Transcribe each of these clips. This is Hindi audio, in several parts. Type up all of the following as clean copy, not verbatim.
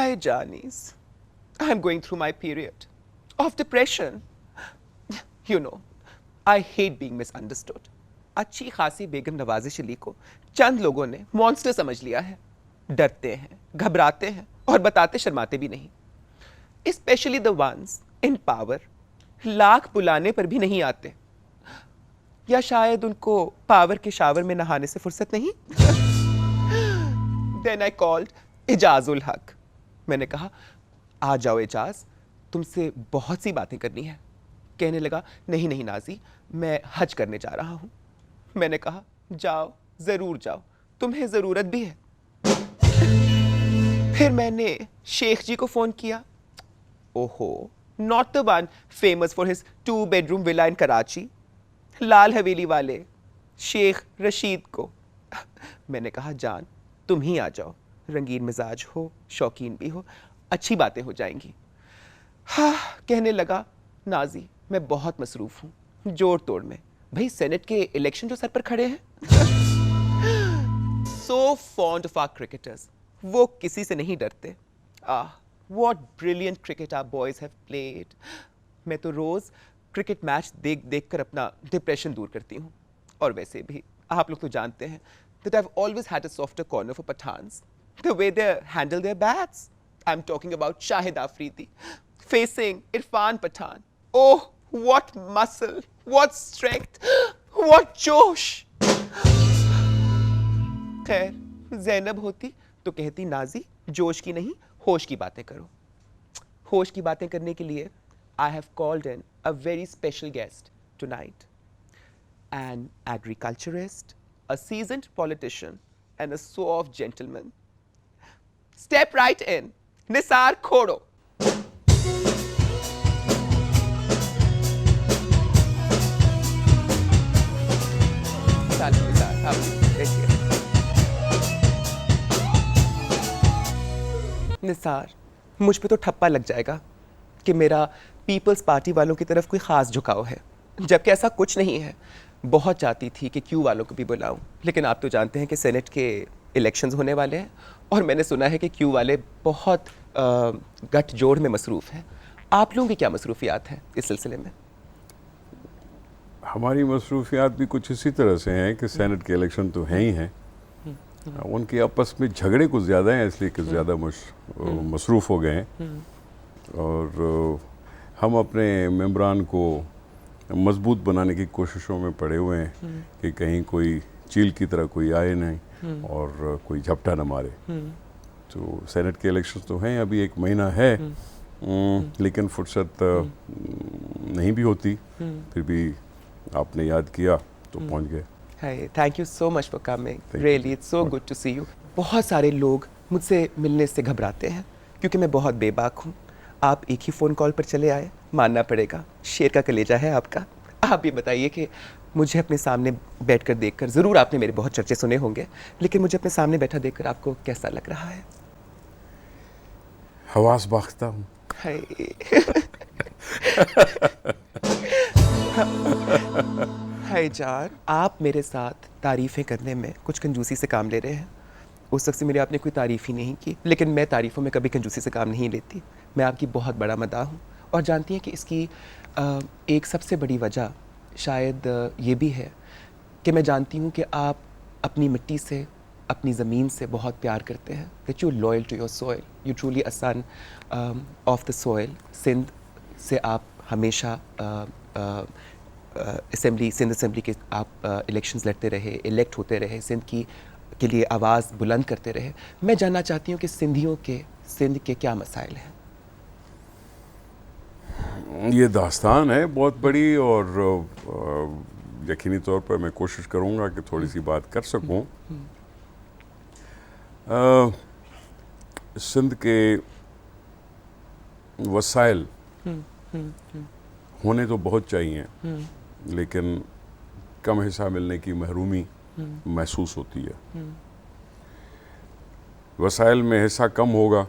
Hi, Janice. I'm going through my period of depression. You know, I hate being misunderstood. अच्छी खासी बेगम नवाजिश अली को चंद लोगों ने मॉन्स्टर समझ लिया है। डरते हैं, घबराते हैं और बताते शर्माते भी नहीं। Specially the ones in power lakh बुलाने पर भी नहीं आते। या शायद उनको पावर के शावर में नहाने से फुर्सत नहीं। Then I called इजाजुल हक। मैंने कहा आ जाओ एजाज, तुमसे बहुत सी बातें करनी है। कहने लगा नहीं नहीं नाजी, मैं हज करने जा रहा हूं। मैंने कहा जाओ, जरूर जाओ, तुम्हें जरूरत भी है। फिर मैंने शेख जी को फोन किया। ओहो, not the one famous for his 2 bedroom villa in Karachi, Lal Haveli वाले शेख रशीद को। मैंने कहा जान तुम ही आ जाओ, रंगीन मिजाज हो, शौकीन भी हो, अच्छी बातें हो जाएंगी। हाँ, कहने लगा नाजी मैं बहुत मसरूफ हूं जोड़ तोड़ में। भाई सेनेट के इलेक्शन जो सर पर खड़े हैं। So fond of our cricketers, वो किसी से नहीं डरते। What brilliant cricket our boys have played. मैं तो रोज क्रिकेट मैच देख देख कर अपना डिप्रेशन दूर करती हूँ। और वैसे भी आप लोग तो जानते हैं that I've always had a softer corner for Pathans. The way they handle their bats. I'm talking about Shahid Afridi facing Irfan Pathan. Oh, what muscle, what strength, what जोश। खैर, ज़ैनब होती तो कहती नाजी जोश की नहीं होश की बातें करो। होश की बातें करने के लिए I have called in a very special guest tonight. An agriculturist, a seasoned politician, and a suave gentleman. Step right in, Nisar Khodo. चलो निसार, आप बैठिए। निसार, मुझ पे तो ठप्पा लग जाएगा कि मेरा पीपल्स पार्टी वालों की तरफ कोई खास झुकाव है, जबकि ऐसा कुछ नहीं है। बहुत चाहती थी कि क्यू वालों को भी बुलाऊं, लेकिन आप तो जानते हैं कि सेनेट के इलेक्शंस होने वाले हैं और मैंने सुना है कि क्यू वाले बहुत गठजोड़ में मसरूफ़ हैं। आप लोगों की क्या मसरूफियात हैं इस सिलसिले में? हमारी मसरूफियात भी कुछ इसी तरह से हैं कि सेनेट के इलेक्शन तो हैं ही हैं, उनके आपस में झगड़े कुछ ज़्यादा हैं, इसलिए कि ज़्यादा मसरूफ़ हो गए हैं। और हम अपने मेंबरान को मजबूत बनाने की कोशिशों में पड़े हुए हैं कि कहीं कोई चील की तरह कोई आए नहीं और कोई झपटा न मारे। तो सेनेट के इलेक्शन तो हैं, अभी 1 महीना है, लेकिन फुर्सत नहीं भी होती। फिर भी आपने याद किया तो पहुंच गए। Hi, thank you so much for coming, really it's so good to see you. बहुत सारे लोग मुझसे मिलने से घबराते हैं क्योंकि मैं बहुत बेबाक हूँ। आप एक ही फ़ोन कॉल पर चले आए, मानना पड़ेगा, शेर का कलेजा है आपका। आप ये बताइए कि मुझे अपने सामने बैठकर देखकर, ज़रूर आपने मेरे बहुत चर्चे सुने होंगे, लेकिन मुझे अपने सामने बैठा देखकर आपको कैसा लग रहा है? हवास बाख्ता हूँ। हाय जान, आप मेरे साथ तारीफ़ें करने में कुछ कंजूसी से काम ले रहे हैं। उस वक्त से मेरी आपने कोई तारीफ़ ही नहीं की, लेकिन मैं तारीफ़ों में कभी कंजूसी से काम नहीं लेती। मैं आपकी बहुत बड़ा मदाह हूँ और जानती हैं कि इसकी एक सबसे बड़ी वजह शायद ये भी है कि मैं जानती हूँ कि आप अपनी मिट्टी से, अपनी ज़मीन से बहुत प्यार करते हैं। That you loyal to your soil, you truly a son of the soil. Sindh से आप हमेशा सिंध असेंबली के आप इलेक्शंस लड़ते रहे, इलेक्ट होते रहे, सिंध के लिए आवाज़ बुलंद करते रहे। मैं जानना चाहती हूँ कि सिंध के क्या मसाइल हैं? ये दास्तान है बहुत बड़ी और यकीनी तौर पर मैं कोशिश करूँगा कि थोड़ी सी बात कर सकूँ। सिंध के वसाइल होने तो बहुत चाहिए, लेकिन कम हिस्सा मिलने की महरूमी महसूस होती है। वसाइल में हिस्सा कम होगा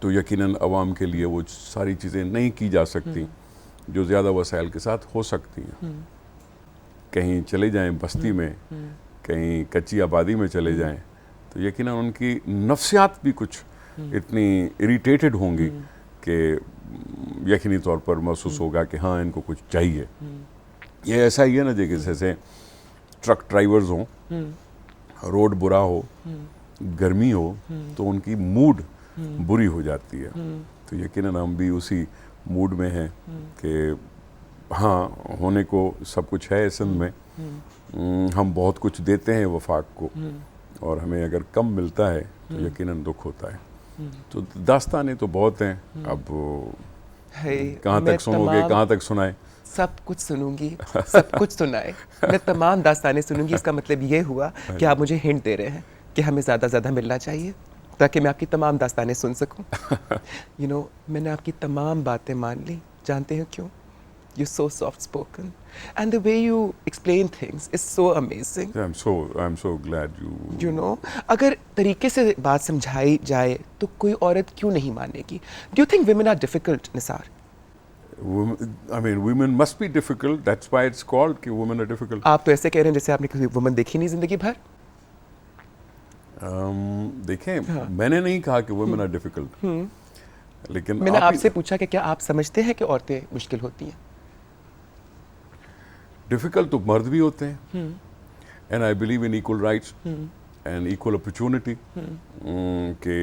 तो यकीनन आवाम के लिए वो सारी चीज़ें नहीं की जा सकती जो ज़्यादा वसाइल के साथ हो सकती हैं। कहीं चले जाएं बस्ती में, कहीं कच्ची आबादी में चले जाएं, तो यकीनन उनकी नफ्सियात भी कुछ इतनी इरिटेटेड होंगी कि यकीनी तौर पर महसूस होगा कि हाँ इनको कुछ चाहिए। ये ऐसा ही है ना जैसे ट्रक ड्राइवर्स हों, रोड बुरा हो, गर्मी हो, तो उनकी मूड बुरी हो जाती है। तो यकीनन हम भी उसी मूड में हैं कि हाँ होने को सब कुछ है सिंध में। हम बहुत कुछ देते हैं वफाक को और हमें अगर कम मिलता है तो यकीनन दुख होता है। तो दास्तानें तो बहुत हैं, अब कहाँ तक सुनोगे, कहाँ तक सुनाए? सब कुछ सुनूंगी, सब कुछ सुनाए। मैं तमाम दास्तानें सुनूंगी। इसका मतलब ये हुआ कि आप मुझे हिंट दे रहे हैं कि हमें ज़्यादा ज़्यादा मिलना चाहिए ताकि मैं आपकी तमाम दास्तानें सुन सकूं। मैंने आपकी तमाम बातें मान ली। जानते हैं क्यों? You're so soft spoken and the way you explain things is so amazing. I'm so glad you अगर तरीके से बात समझाई जाए तो कोई औरत क्यों नहीं मानेगी? Do you think women are difficult, Nisar? Women must be difficult. That's why it's called कि women are difficult. आप तो ऐसे कह रहे हैं जैसे आपने कभी वुमन देखी नहीं जिंदगी भर। देखें, मैंने नहीं कहा कि women are difficult, लेकिन मैंने आपसे पूछा कि क्या आप समझते हैं कि औरतें मुश्किल होती हैं? डिफ़िकल्ट तो मर्द भी होते हैं, and I believe in equal rights and equal opportunity कि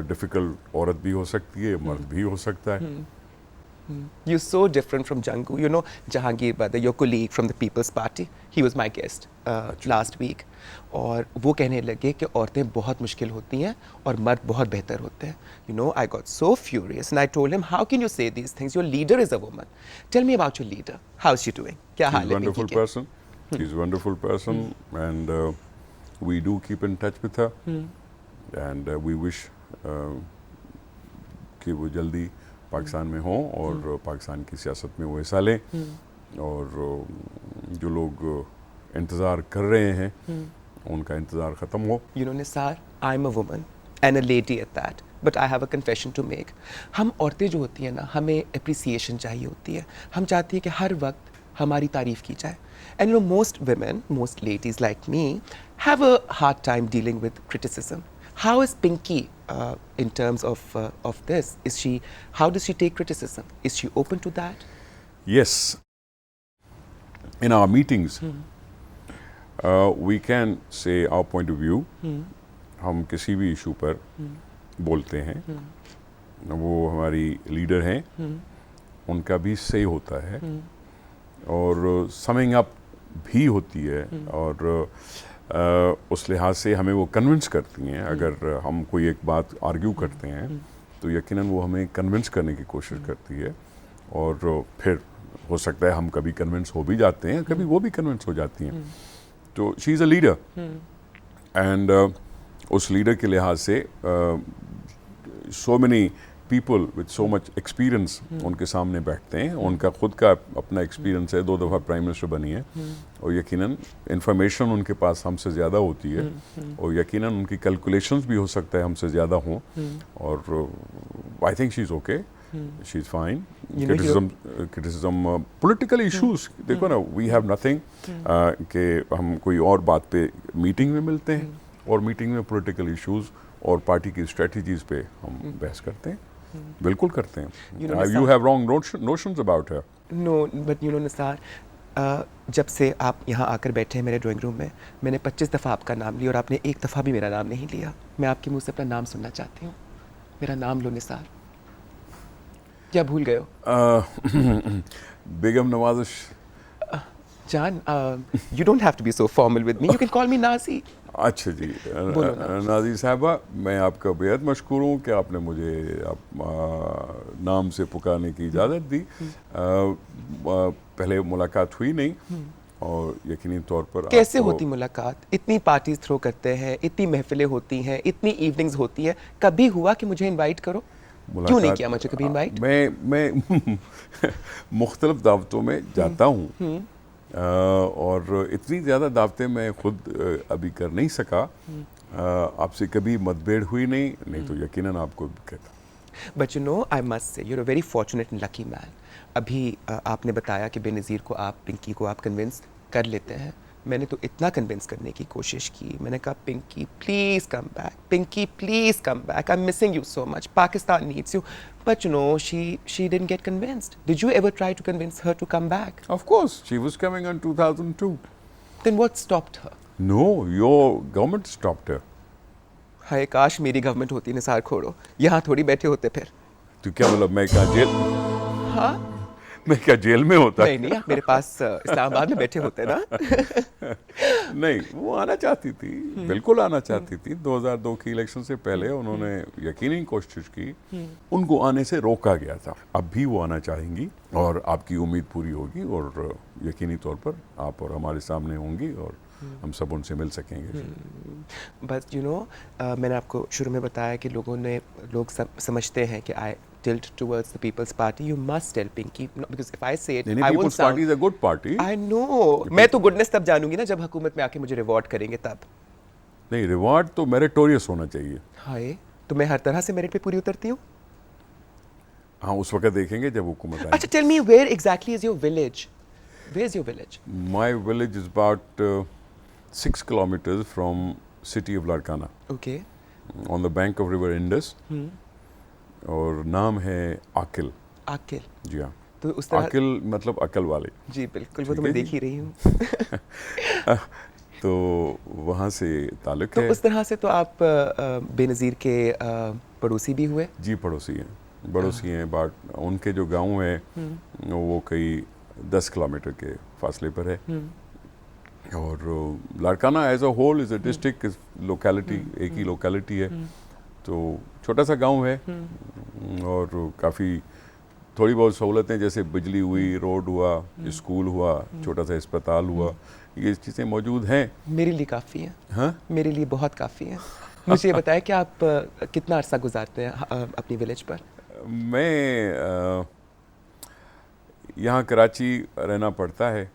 डिफ़िकल्ट औरत भी हो सकती है, मर्द भी हो सकता है। You're so different from Jangu. Jahangir Badar, your colleague from the People's Party, he was my guest last week. और वो कहने लगे कि औरतें बहुत मुश्किल होती हैं और मर्द बहुत बेहतर होते हैं। I got so furious and I told him, how can you say these things? Your leader is a woman. Tell me about your leader. How's she doing? क्या हाल है? Wonderful person. She's a wonderful person, and we do keep in touch with her, and we wish कि वो जल्दी पाकिस्तान में हों और पाकिस्तान की सियासत में वो हिस्सा लें, और जो लोग इंतज़ार कर रहे हैं उनका इंतज़ार ख़त्म हो। Nisar, I'm a woman and a lady at that, but I have a confession to make. हम औरतें जो होती हैं ना, हमें appreciation चाहिए होती है। हम चाहती हैं कि हर वक्त हमारी तारीफ़ की जाए। And most women, most ladies like me have a hard time dealing with criticism. How is Pinky in terms of this? How does she take criticism? Is she open to that? Yes. In our meetings, we can say our point of view. हम किसी भी इशू पर बोलते हैं, वो हमारी लीडर हैं, उनका भी से होता है और समिंग अप भी होती है, और उस लिहाज से हमें वो कन्विंस करती हैं। अगर हम कोई एक बात आर्ग्यू करते हैं तो यकीनन वो हमें कन्विंस करने की कोशिश करती है, और फिर हो सकता है हम कभी कन्विंस हो भी जाते हैं, कभी वो भी कन्विंस हो जाती हैं। तो she is a leader, and उस लीडर के लिहाज से so many people with so much experience उनके सामने बैठते हैं। उनका खुद का अपना एक्सपीरियंस है, 2 दफ़ा प्राइम मिनिस्टर बनी है, और यकीनन इंफॉर्मेशन उनके पास हमसे ज़्यादा होती है, और यकीनन उनकी कैलकुलेशंस भी हो सकता है हमसे ज़्यादा हों, और I think she is okay, she is fine. Criticism political issues, देखो ना, वी हैव नथिंग कि हम कोई और बात पे मीटिंग में मिलते हैं, और मीटिंग में पॉलिटिकल इश्यूज और पार्टी की स्ट्रेटजीज पे हम बहस करते हैं, बिल्कुल करते हैं। You have wrong notions about her. No, but Nisar, जब से आप यहाँ आकर बैठे हैं मेरे ड्राइंग रूम में, मैंने 25 दफ़ा आपका नाम लिया और आपने एक दफ़ा भी मेरा नाम नहीं लिया। मैं आपके मुंह से अपना नाम सुनना चाहती हूँ। मेरा नाम लो निसार। क्या भूल गए हो? बेगम नवाज़िश जान, you don't have to be so formal with me. You can call me Nazi. अच्छा जी, नाज़ी साहबा, मैं आपका बेहद मशकूर हूँ कि आपने मुझे नाम से पुकारने की इजाज़त दी। पहले मुलाकात हुई नहीं, और यकीनी तौर पर कैसे होती मुलाकात? इतनी पार्टीज थ्रो करते हैं, इतनी महफिलें होती हैं, इतनी इवनिंग्स होती हैं, कभी हुआ कि मुझे इनवाइट करो? क्यों नहीं किया मुझे कभी इनवाइट? मैं मुख्तलिफ दावतों में जाता हूँ, और इतनी ज़्यादा दावतें मैं खुद अभी कर नहीं सका। आपसे कभी मतभेद हुई नहीं तो यकीनन आपको कहता। But I must say, you're a very fortunate and lucky man. अभी आपने बताया कि बेनज़ीर को आप, पिंकी को आप कन्विंस कर लेते हैं, मैंने तो इतना कन्विंस करने की कोशिश की, मैंने कहा Pinky please come back, Pinky please come back, I am missing you so much, Pakistan needs you, but you know she didn't get convinced. Did you ever try to convince her to come back? Of course, she was coming in 2002. Then what stopped her? No, your government stopped her. हाय काश मेरी गवर्नमेंट होती निसार खोड़ो, यहाँ थोड़ी बैठे होते फिर. तो क्या मतलब मैं क्या जेल हाँ मैं क्या जेल में होता? नहीं नहीं, आप मेरे पास इस्लामाबाद में बैठे होते ना. नहीं, वो आना चाहती थी, बिल्कुल आना चाहती थी. 2002 की इलेक्शन से पहले उन्होंने यकीनी कोशिश की, उनको आने से रोका गया था. अब भी वो आना चाहेंगी और आपकी उम्मीद पूरी होगी और यकीनी तौर पर आप और हमारे सामने होंगी और हम सब उनसे मिल सकेंगे. बस यू नो, मैंने आपको शुरू में बताया कि लोग समझते हैं कि आई tilt towards the People's Party. You must tell Pinky, because if I say it, I won't People's Party is a good party. I know. मैं तो गुडनेस तब जानूंगी ना जब हुकूमत में आके मुझे रिवॉर्ड करेंगे तब. नहीं, रिवॉर्ड तो मेरिटोरियस होना चाहिए. हाय, तो मैं हर तरह से मेरिट पे पूरी उतरती हूँ. हाँ, उस वक्त देखेंगे जब हुकूमत आएगी. अच्छा, tell me where exactly is your village? Where's your village? My village is about 6 kilometers from city of Larkana, Okay. on the bank of river Indus. और नाम है आकिल. आकिल. जी हाँ. तो उस तरह आकिल मतलब अकल वाले. जी बिल्कुल, वो तो ठीक मैं है देख जी. ही रही हूँ. तो वहाँ से ताल्लुक तो है. उस तरह से तो आप बेनज़ीर के पड़ोसी भी हुए. जी, पड़ोसी हैं. बट उनके जो गांव है वो कई 10 किलोमीटर के फासले पर है. और Larkana as a whole is a district, locality, एक ही लोकेलिटी है. तो छोटा सा गांव है और काफ़ी थोड़ी बहुत सहूलतें जैसे बिजली हुई, रोड हुआ, स्कूल हुआ, छोटा सा अस्पताल हुआ, ये चीज़ें मौजूद हैं. मेरे लिए काफ़ी है. हाँ, मेरे लिए बहुत काफ़ी है. मुझे ये बताएं कि आप कितना अरसा गुजारते हैं अपनी विलेज पर? मैं यहाँ कराची रहना पड़ता है.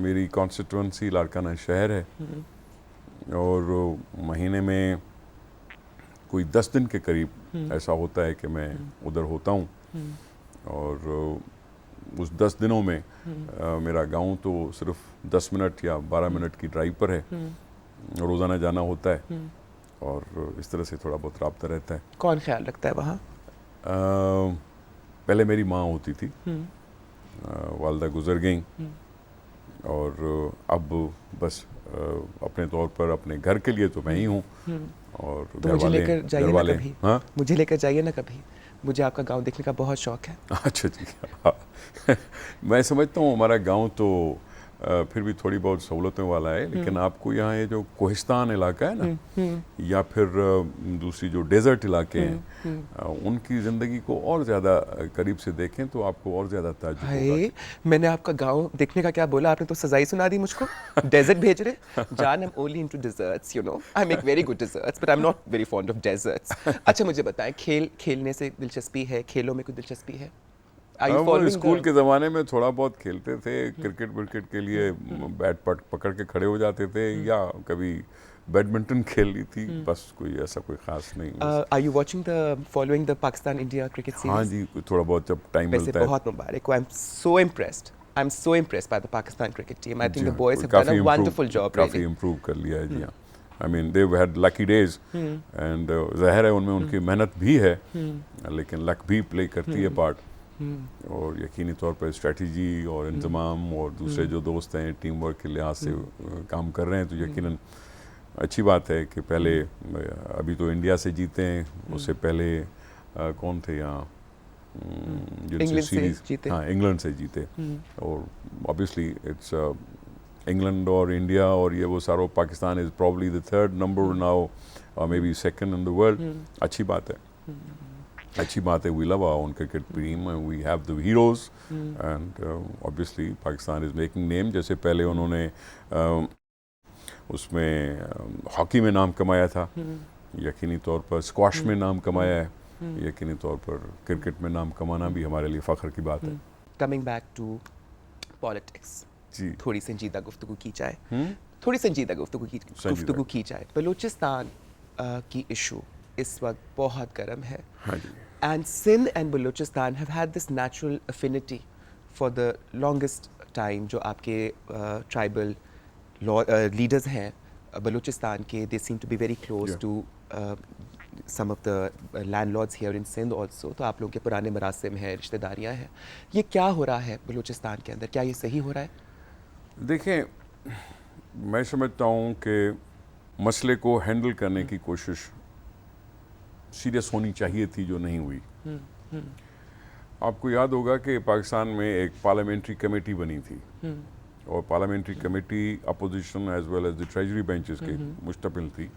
मेरी कॉन्स्टिट्यूंसी लारकाना शहर है और महीने में कोई 10 दिन के करीब ऐसा होता है कि मैं उधर होता हूँ. और उस 10 दिनों में मेरा गांव तो सिर्फ 10 मिनट या 12 मिनट की ड्राइव पर है. रोज़ाना जाना होता है और इस तरह से थोड़ा बहुत राब्ता रहता है. कौन ख्याल रखता है वहाँ? पहले मेरी माँ होती थी, वालदा गुजर गई और अब बस अपने तौर पर अपने घर के लिए तो मैं ही हूँ. और तो मुझे लेकर जाइए ना कभी. हाँ, मुझे लेकर जाइए ना कभी. मुझे आपका गांव देखने का बहुत शौक है. अच्छा जी. मैं समझता हूँ हमारा गांव तो फिर भी थोड़ी बहुत सहूलतों वाला है, लेकिन आपको यहाँ ये जो कोहिस्तान इलाका है ना, या फिर दूसरी जो डेजर्ट इलाके हैं, उनकी ज़िंदगी को और ज़्यादा करीब से देखें तो आपको और ज़्यादा ताज्जुब होगा. हाय, मैंने आपका गांव देखने का क्या बोला, आपने तो सजा ही सुना दी मुझको. डेजर्ट भेज रहे. जान, I am only into desserts, you know. I make very good desserts but I am not very fond of desserts. अच्छा, मुझे बताएं, खेलने से दिलचस्पी है? खेलों में कोई दिलचस्पी है? स्कूल के ज़माने में थोड़ा बहुत खेलते थे. क्रिकेट विकेट के लिए बैट पकड़ के खड़े हो जाते थे, या कभी बैडमिंटन खेल ली थी. बस कोई ऐसा कोई ख़ास नहीं. Are you watching following the Pakistan India cricket series? हाँ जी, थोड़ा बहुत जब टाइम मिलता है. बहुत मुबारक हो. I am so impressed by the Pakistan cricket team. I think the boys have done a wonderful job. काफ़ी इम्प्रूव कर लिया है जी. हाँ, I mean they had lucky days and ज़ाहिर है उनमें उनकी मेहनत भी है, लेकिन लक भी प्ले करती है पार्ट. और यकीनी तौर पर स्ट्रेटजी और इंतज़ाम और दूसरे जो दोस्त हैं टीम वर्क के लिहाज से काम कर रहे हैं, तो यकीनन अच्छी बात है कि पहले अभी तो इंडिया से जीते हैं, उससे पहले कौन थे यहाँ जिनसे सीरीज, हाँ, इंग्लैंड से जीते. और ऑब्वियसली इट्स इंग्लैंड और इंडिया और ये वो सारो, Pakistan is probably the 3rd number now और maybe 2nd in the world. अच्छी बात है. अच्छी बात है. We love our own cricket team, we have the heroes and obviously Pakistan is making name. जैसे पहले उन्होंने उसमें हॉकी में नाम कमाया था, यकीनी तौर पर स्क्वाश में नाम कमाया है, यकीनी तौर पर क्रिकेट में नाम कमाना भी हमारे लिए फ़ख्र की बात है. कमिंग बैक टू पॉलिटिक्स, जी, थोड़ी संजीदा गुफ्तगू की जाए. थोड़ी संजीदा गुफ्तगू की जाए. बलूचिस्तान की इशू इस वक्त बहुत गर्म है. हाँ जी. And Sindh and Balochistan have had this natural affinity for the longest time, जो आपके ट्राइबल लीडर्स हैं बलूचिस्तान के, they seem to be very close Yeah. To some of the landlords here in Sindh also, तो आप लोगों के पुराने मरासिम हैं, रिश्तेदारियां हैं। ये क्या हो रहा है बलूचिस्तान के अंदर, क्या ये सही हो रहा है? देखें, मैं समझता हूँ कि मसले को हैंडल करने की कोशिश सीरियस होनी चाहिए थी, जो नहीं हुई। आपको याद होगा कि पाकिस्तान में एक पार्लियामेंट्री कमेटी बनी थी, और parliamentary committee opposition as well as the treasury benches के मुश्तमिल थी,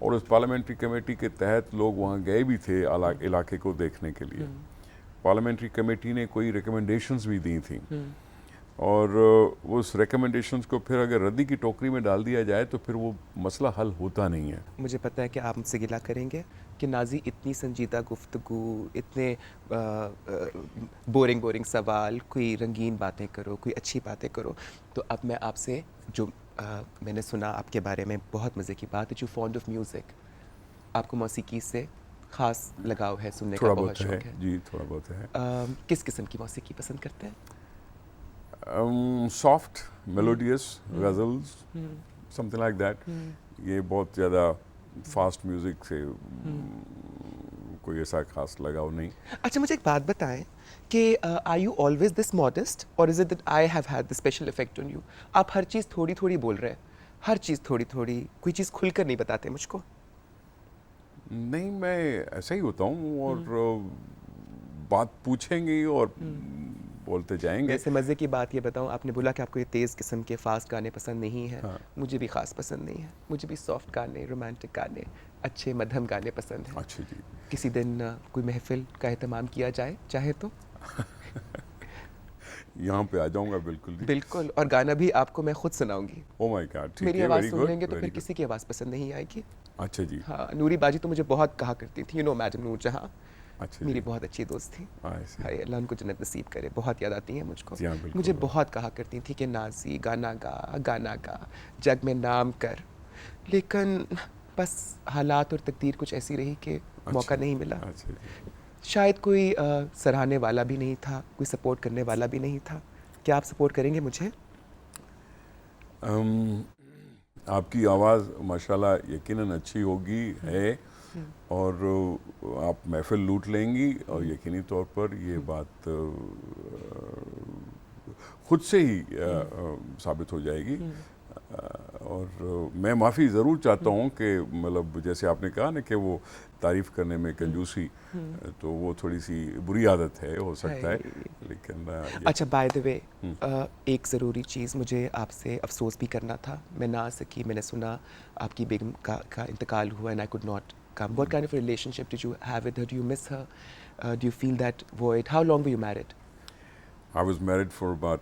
और उस पार्लियामेंट्री कमेटी के तहत लोग वहाँ गए भी थे इलाके को देखने के लिए। पार्लियामेंट्री कमेटी ने कोई रिकमेंडेशंस भी दी थी, और उस रिकमेंडेशंस को फिर अगर रद्दी की टोकरी में डाल दिया जाए तो फिर वो मसला हल होता नहीं है। मुझे पता है कि आप मुझसे गिला करेंगे कि नाजी इतनी संजीदा गुफ्तगू, इतने बोरिंग सवाल, कोई रंगीन बातें करो, कोई अच्छी बातें करो। तो अब मैं आपसे जो मैंने सुना आपके बारे में बहुत मज़े की बात है, यू फॉन्ड ऑफ म्यूज़िक, आपको मौसीकी से ख़ास लगाव है, सुनने का बहुत शौक है। जी, थोड़ा बहुत है। किस किस्म की मौसीकी पसंद करते हैं? Soft melodious ghazals, something like that. ये बहुत ज़्यादा फास्ट म्यूज़िक से कोई ऐसा खास लगाव नहीं। अच्छा, मुझे एक बात बताएं कि are you always this modest, और is it that I have had the special effect on you? आप हर चीज़ थोड़ी थोड़ी बोल रहे हैं, हर चीज़ थोड़ी थोड़ी, कोई चीज़ खुलकर नहीं बताते मुझको। नहीं, मैं ऐसा ही होता हूँ, और बात पूछेंगे और बोलते जाएंगे। वैसे मज़े की बात ये बताऊं, आपने बोला कि आपको ये तेज़ किस्म के फास्ट गाने पसंद नहीं हैं। हाँ। मुझे भी ख़ास पसंद नहीं है, मुझे भी सॉफ्ट गाने, रोमांटिक गाने, अच्छे मध्यम गाने पसंद हैं। अच्छा जी। किसी दिन कोई महफिल का एहतमाम किया जाए चाहे तो? यहाँ पे आ जाऊँगा बिल्कुल जी। बिल्कुल, और गाना भी आपको मैं खुद सुनाऊंगी। ओ माय गॉड, ठीक है, मेरी आवाज़ वेरी सुन गुड, लेंगे तो वेरी फिर गुड। किसी की आवाज़ पसंद नहीं आएगी। अच्छा जी। हाँ, नूरी बाजी तो मुझे बहुत कहा करती थी, मैडम नूर जहाँ, अच्छा मेरी जी। बहुत अच्छी दोस्त थी। I see। हाय अल्लाह उनको जन्नत नसीब करे, बहुत याद आती हैं मुझको। जी हाँ, बिल्कुल। मुझे बहुत कहा करती थी कि नाजी गाना गा, जग में नाम कर, लेकिन बस हालात और तकदीर कुछ ऐसी रही कि मौका नहीं मिला। अच्छा जी। शायद कोई सराहने वाला भी नहीं था, कोई सपोर्ट करने वाला भी नहीं था। क्या आप सपोर्ट करेंगे मुझे? आपकी आवाज़ माशाल्लाह यकीनन अच्छी होगी है, और आप महफिल लूट लेंगी, और यकीनी तौर पर ये बात खुद से ही साबित हो जाएगी। और मैं माफ़ी ज़रूर चाहता हूँ कि मतलब जैसे आपने कहा ना कि वो तारीफ़ करने में कंजूसी, तो वो थोड़ी सी बुरी आदत है, हो सकता है, लेकिन अच्छा, बाय द वे, एक ज़रूरी चीज़ मुझे आपसे अफसोस भी करना था, मैं ना आ सकी। मैंने सुना आपकी बेगम का इंतकाल हुआ, and I could not come. What kind of a relationship did you have with her? Do you miss her? Do you feel that void? How long were you married? I was married for about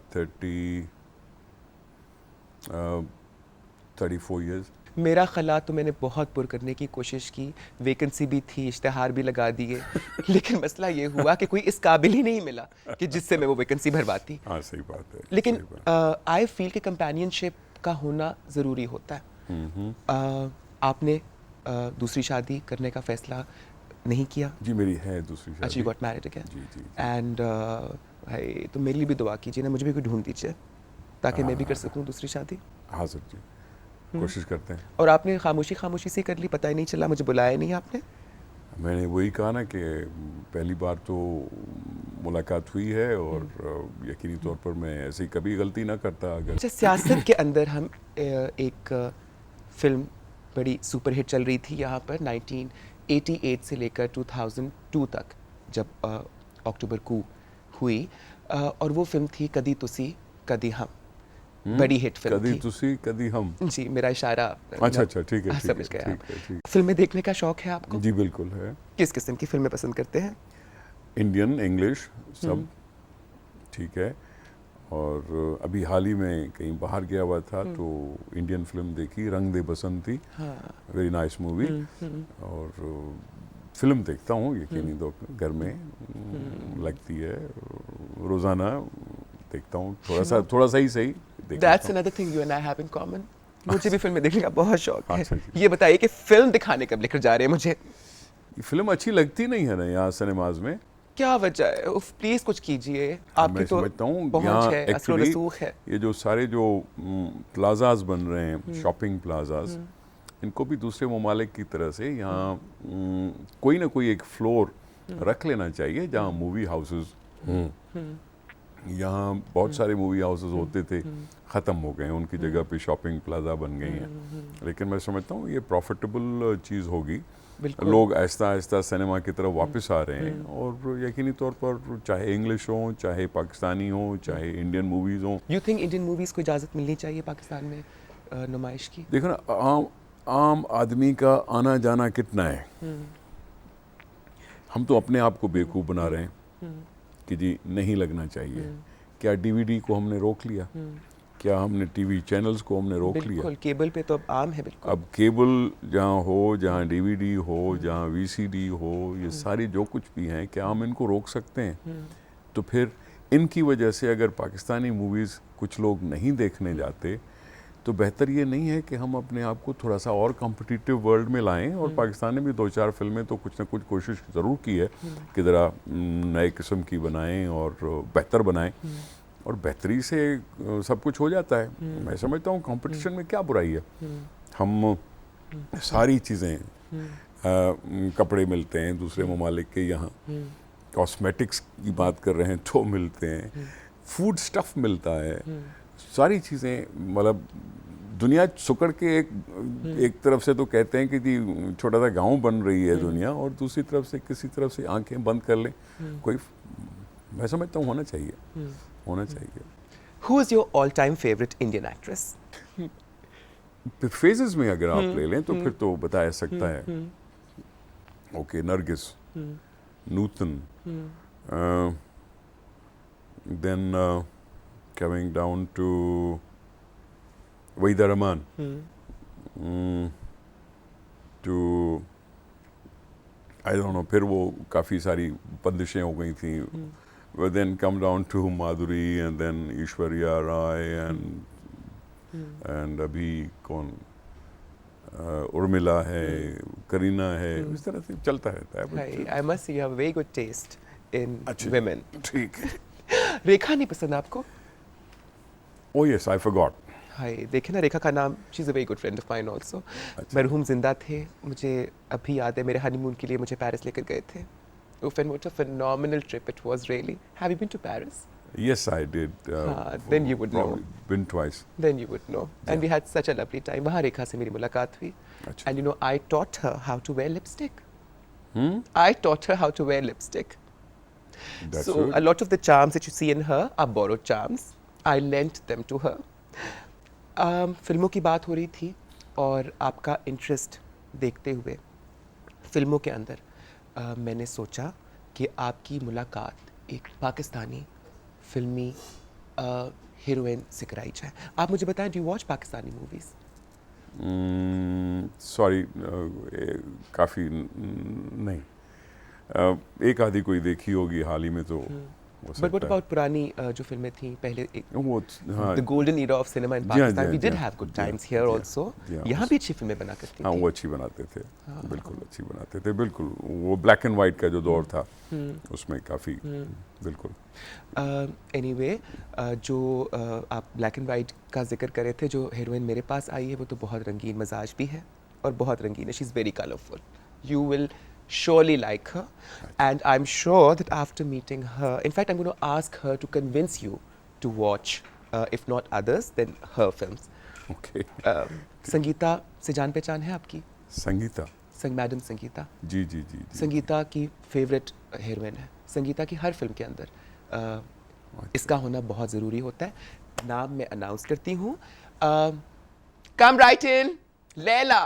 34 years. मेरा खला तो मैंने बहुत पुर करने की कोशिश की, वैकेंसी भी थी, इश्तिहार भी लगा दिए, लेकिन मसला ये हुआ कि कोई इस काबिल ही नहीं मिला कि जिससे मैं वो वैकेंसी भरवाती। हाँ, सही बात है। लेकिन आई फील कि कंपेनियनशिप का होना ज़रूरी होता है। आपने दूसरी शादी करने का फैसला नहीं किया? जी, मेरी है दूसरी शादी। अच्छा, you got married again? जी। एंड भाई, तो मेरे लिए भी दुआ कीजिए ना, मुझे भी कोई ढूंढ दीजिए ताकि मैं भी कर सकूं दूसरी शादी। हाँ सर जी, कोशिश करते हैं। और आपने खामोशी से कर ली, पता ही नहीं चला, मुझे बुलाया नहीं आपने। मैंने वही कहा ना कि पहली बार तो मुलाकात हुई है, और यकीनी तौर पर मैं ऐसी कभी गलती ना करता। अगर अच्छा, सियासत के अंदर हम एक फिल्म बड़ी सुपरहिट चल रही थी यहाँ पर 1988 से लेकर 2002 तक, जब अक्टूबर को हुई, और वो फिल्म थी कदी तुसी कदी हम। बड़ी हिट फिल्म कदी थी। तुसी कदी हम। जी, मेरा इशारा अच्छा, ठीक है, समझ गए आप। ठीक। फिल्में देखने का शौक है आपको? जी बिल्कुल है। किस किस्म की फिल्में पसंद करते हैं? इंडियन, इंग्लिश, सब ठीक है। और अभी हाल ही में कहीं बाहर गया हुआ था तो इंडियन फिल्म देखी, रंग दे बसंती, वेरी नाइस मूवी। और फिल्म देखता हूँ यकीनी तो घर में लगती है, रोज़ाना देखता हूँ, थोड़ा सा ही सही। That's another thing you and I have in common. मुझे भी फिल्में देखने का बहुत शौक है। अच्छा जी। ये बताइए कि फिल्म दिखाने कब लेकर जा रहे हैं मुझे? फिल्म अच्छी लगती नहीं है ना यहाँ सिनेमाज में। क्या वजह है? उफ, प्लीज कुछ कीजिए। आपकी मैं तो समझता हूँ पहुंच यहाँ है, असर एक्चुअली रसूख है। ये जो सारे जो प्लाजाज बन रहे हैं, शॉपिंग प्लाजाज, इनको भी दूसरे ममालिक की तरह से यहाँ कोई ना कोई एक फ्लोर रख लेना चाहिए जहाँ मूवी हाउसेस हों। यहाँ बहुत सारे मूवी हाउसेस होते थे, ख़त्म हो गए, उनकी जगह पे शॉपिंग प्लाजा बन गई हैं। लेकिन मैं समझता हूँ ये प्रॉफिटेबल चीज़ होगी। बिल्कुल। लोग आहिस्ता आहिस्ता सिनेमा की तरफ वापस आ रहे हैं और यकीनी तौर पर चाहे इंग्लिश हो, चाहे पाकिस्तानी हो, चाहे इंडियन मूवीज़ हों। यू थिंक इंडियन मूवीज को इजाज़त मिलनी चाहिए पाकिस्तान में नुमाइश की? देखो ना, आम आदमी का आना जाना कितना है। हम तो अपने आप को बेवकूफ़ बना रहे हैं कि जी नहीं लगना चाहिए। क्या डीवीडी को हमने रोक लिया? क्या हमने टीवी चैनल्स को हमने रोक लिया? बिल्कुल, केबल पे तो अब आम है। बिल्कुल। अब केबल जहाँ हो, जहाँ डीवीडी हो, जहाँ वीसीडी हो, ये सारी जो कुछ भी हैं, क्या हम इनको रोक सकते हैं? तो फिर इनकी वजह से अगर पाकिस्तानी मूवीज़ कुछ लोग नहीं देखने जाते तो बेहतर ये नहीं है कि हम अपने आप को थोड़ा सा और कॉम्पिटिटिव वर्ल्ड में लाएं। और पाकिस्तान ने भी 2-4 फिल्में तो कुछ ना कुछ कोशिश ज़रूर की है कि ज़रा नए किस्म की बनाएं और बेहतर बनाएं, और बेहतरी से सब कुछ हो जाता है। मैं समझता हूँ कंपटीशन में क्या बुराई है। हम सारी चीज़ें, कपड़े मिलते हैं दूसरे ममालिक के यहाँ, कॉस्मेटिक्स की बात कर रहे हैं तो मिलते हैं, फूड स्टफ़ मिलता है, सारी चीज़ें, मतलब दुनिया सुकड़ के एक तरफ से तो कहते हैं कि जी छोटा सा गांव बन रही है दुनिया, और दूसरी तरफ से किसी तरफ से आंखें बंद कर लें कोई, मैं समझता हूँ होना चाहिए। Who is your all-time favorite Indian actress? Phases में अगर आप ले लें तो फिर तो बताया सकता है। Okay, Nargis, Nutan, then coming down to Waheeda Rahman, to I don't know, फिर वो काफ़ी सारी बंदिशें हो गई थी। But then come down to Madhuri and then Ishwarya Rai and अभी कौन, उर्मिला है, करीना है, इस तरह से चलता रहता है। I must say you have a very good taste in women. ठीक है। रेखा नहीं पसंद आपको? Oh yes, I forgot. हाय, देखे ना, रेखा का नाम, she is a very good friend of mine also. मरहूम जिंदा थे, मुझे अभी याद है, मेरे हनीमून के लिए मुझे पेरिस लेकर गए थे। What a phenomenal trip it was, really. Have you been to Paris? Yes, I did. Then you would know. Been twice. Then you would know. And we had such a lovely time. वहाँ रेखा से मेरी मुलाकात हुई. And you know, I taught her how to wear lipstick. I taught her how to wear lipstick. That's So good. a lot of the charms that you see in her are borrowed charms. I lent them to her. फिल्मों की बात हो रही थी और आपका इंटरेस्ट देखते हुए फिल्मों के अंदर मैंने सोचा कि आपकी मुलाकात एक पाकिस्तानी फिल्मी हीरोइन से कराई जाए। आप मुझे बताएं, do you watch Pakistani movies? Sorry, काफ़ी नहीं, एक आधी कोई देखी होगी हाल ही में तो। बट व्हाट अबाउट पुरानी जो फिल्में थी पहले, वो the golden era of cinema in Pakistan, we did have good times here also. यहाँ भी अच्छी फिल्में बना करती थी। हाँ, वो अच्छी बनाते थे, बिल्कुल अच्छी बनाते थे, बिल्कुल। वो ब्लैक एंड वाइट का जो दौर था उसमें काफ़ी, बिल्कुल। एनीवे, जो आप ब्लैक एंड वाइट का जिक्र कर रहे थे, जो हीरोइन मेरे पास आई है वो तो बहुत रंगीन मिजाज भी है और बहुत रंगीन है। She is very colourful. You will surely like her, and I'm sure that after meeting her, in fact I'm going to ask her to convince you to watch, if not others, then her films. Okay. Sangeeta से जान पहचान है आपकी? संगीता, मैडम संगीता। जी। संगीता की फेवरेट हीरोइन है। संगीता की हर फिल्म के अंदर इसका होना बहुत ज़रूरी होता है। नाम मैं अनाउंस करती हूँ, come right in, Laila.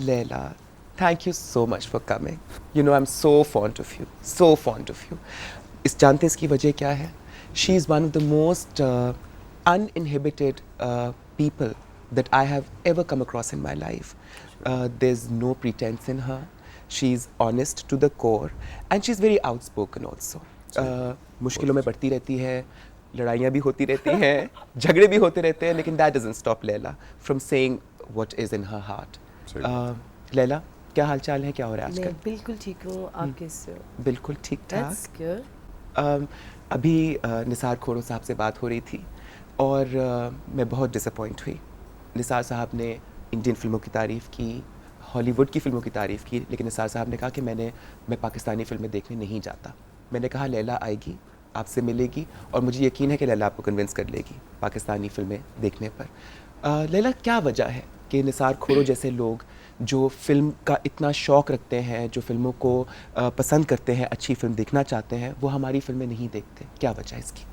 Leila, thank you so much for coming. You know I'm so fond of you, so fond of you. इस जानते इसकी वजह क्या है? She is one of the most uninhibited people that I have ever come across in my life. There's no pretense in her. She's honest to the core and she's very outspoken also. मुश्किलों में पड़ती रहती है, लड़ाइयाँ भी होती रहती हैं, झगड़े भी होते रहते हैं, लेकिन that doesn't stop Laila from saying what is in her heart. Laila, क्या हालचाल है, क्या हो रहा है आजकल? मैं बिल्कुल ठीक हूँ, आप कैसे हो? बिल्कुल ठीक ठाक। That's good. अभी निसार खोड़ो साहब से बात हो रही थी और मैं बहुत डिसअपॉइंट हुई। निसार साहब ने इंडियन फिल्मों की तारीफ़ की, हॉलीवुड की फिल्मों की तारीफ़ की, लेकिन निसार साहब ने कहा कि मैं पाकिस्तानी फिल्में देखने नहीं जाता। मैंने कहा लैला आएगी, आपसे मिलेगी और मुझे यकीन है कि लैला आपको कन्विंस कर लेगी पाकिस्तानी फिल्में देखने पर। लैला, क्या वजह है कि निसार खोड़ो जैसे लोग जो फिल्म का इतना शौक़ रखते हैं, जो फिल्मों को पसंद करते हैं, अच्छी फिल्म देखना चाहते हैं, वो हमारी फिल्में नहीं देखते? क्या वजह है इसकी?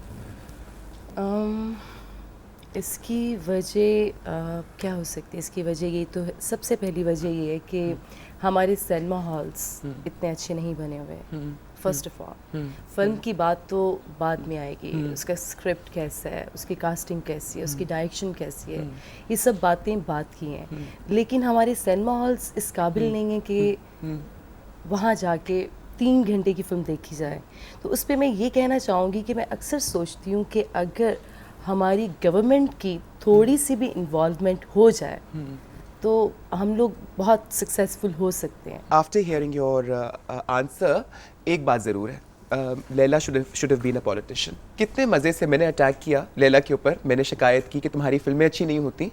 इसकी वजह क्या हो सकती है? इसकी वजह ये तो सबसे पहली वजह ये है कि हमारे सिनेमा हॉल्स इतने अच्छे नहीं बने हुए हैं। फर्स्ट ऑफ ऑल फिल्म की बात तो बाद में आएगी, उसका स्क्रिप्ट कैसा है, उसकी कास्टिंग कैसी है, उसकी डायरेक्शन कैसी है, ये सब बातें बात की हैं। लेकिन हमारे सिनेमा हॉल्स इस काबिल नहीं हैं कि वहाँ जाके 3 घंटे की फिल्म देखी जाए। तो उस पर मैं ये कहना चाहूँगी कि मैं अक्सर सोचती हूँ कि अगर हमारी गवर्नमेंट की थोड़ी सी भी इन्वॉल्वमेंट हो जाए तो हम लोग बहुत सक्सेसफुल हो सकते हैं। आफ्टर हियरिंग योर आंसर, एक बात ज़रूर है, Laila should have been a politician. कितने मज़े से मैंने अटैक किया लैला के ऊपर, मैंने शिकायत की कि तुम्हारी फिल्में अच्छी नहीं होती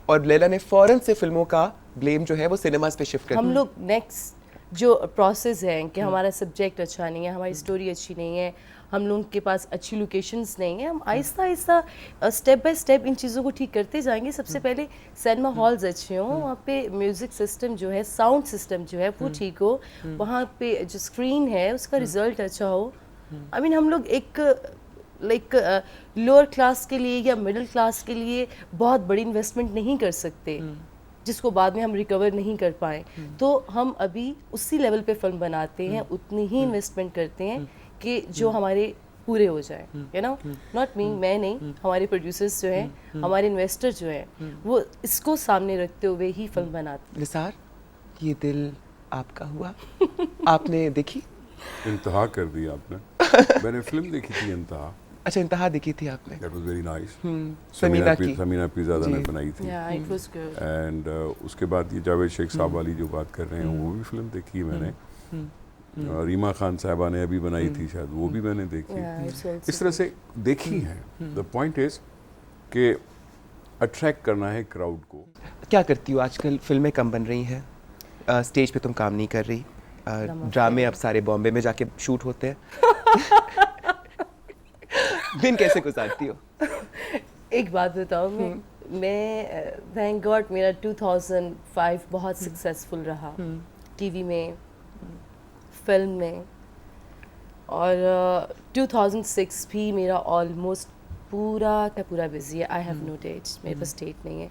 और लैला ने फ़ौरन से फिल्मों का ब्लेम जो है वो सिनेमास पे शिफ्ट कर दिया। हम लोग नेक्स्ट जो प्रोसेस है कि हमारा सब्जेक्ट अच्छा नहीं है, हमारी स्टोरी अच्छी नहीं है, हम लोगों के पास अच्छी लोकेशंस नहीं है, हम Aahista Aahista step by step in चीज़ों को ठीक करते जाएंगे। सबसे पहले सिनेमा हॉल्स अच्छे हों, वहाँ पे म्यूज़िक सिस्टम जो है, साउंड सिस्टम जो है वो ठीक हो, वहाँ पे जो स्क्रीन है उसका रिज़ल्ट अच्छा हो। आई मीन हम लोग एक लाइक लोअर क्लास के लिए या मिडिल क्लास के लिए बहुत बड़ी इन्वेस्टमेंट नहीं कर सकते जिसको बाद में हम रिकवर नहीं कर पाए। तो हम अभी उसी लेवल पे फिल्म बनाते हैं, उतनी ही इन्वेस्टमेंट करते हैं कि जो हमारे पूरे हो जाए, यू नो, नॉट मी, मैं नहीं, हमारे प्रोड्यूसर्स जो हैं, हमारे इन्वेस्टर जो हैं, वो इसको सामने रखते हुए ही फिल्म बनाते हैं। निसार, ये दिल आपका हुआ? आपने देखी? इंतहा कर दी आपने। मैंने फिल्म देखी थी इंतहा। अच्छा, इंतहा देखी थी आपने? That was very nice. Samina Pirzada ने बनाई थी। Yeah, it was good. And उसके बाद ये जावेद शेख साहब वाली जो बात कर रहे हैं वो भी फिल्म देखी है मैंने। रीमा खान साहबा ने अभी बनाई थी शायद, वो भी मैंने देखी। Yeah, it's also इस तरह से देखी है। द पॉइंट इज कि अट्रैक्ट करना है क्राउड को। क्या करती हो आजकल? फिल्में कम बन रही हैं, स्टेज पे तुम काम नहीं कर रही, ड्रामे अब सारे बॉम्बे में जाके शूट होते हैं। दिन कैसे गुजारती हो? एक बात बताओ, मैं थैंक गॉड मेरा 2005 बहुत सक्सेसफुल रहा टीवी में, फिल्म में, और 2006 भी मेरा ऑलमोस्ट पूरा का पूरा बिजी है। आई हैव नो डेट्स, मेरे पास डेट नहीं है।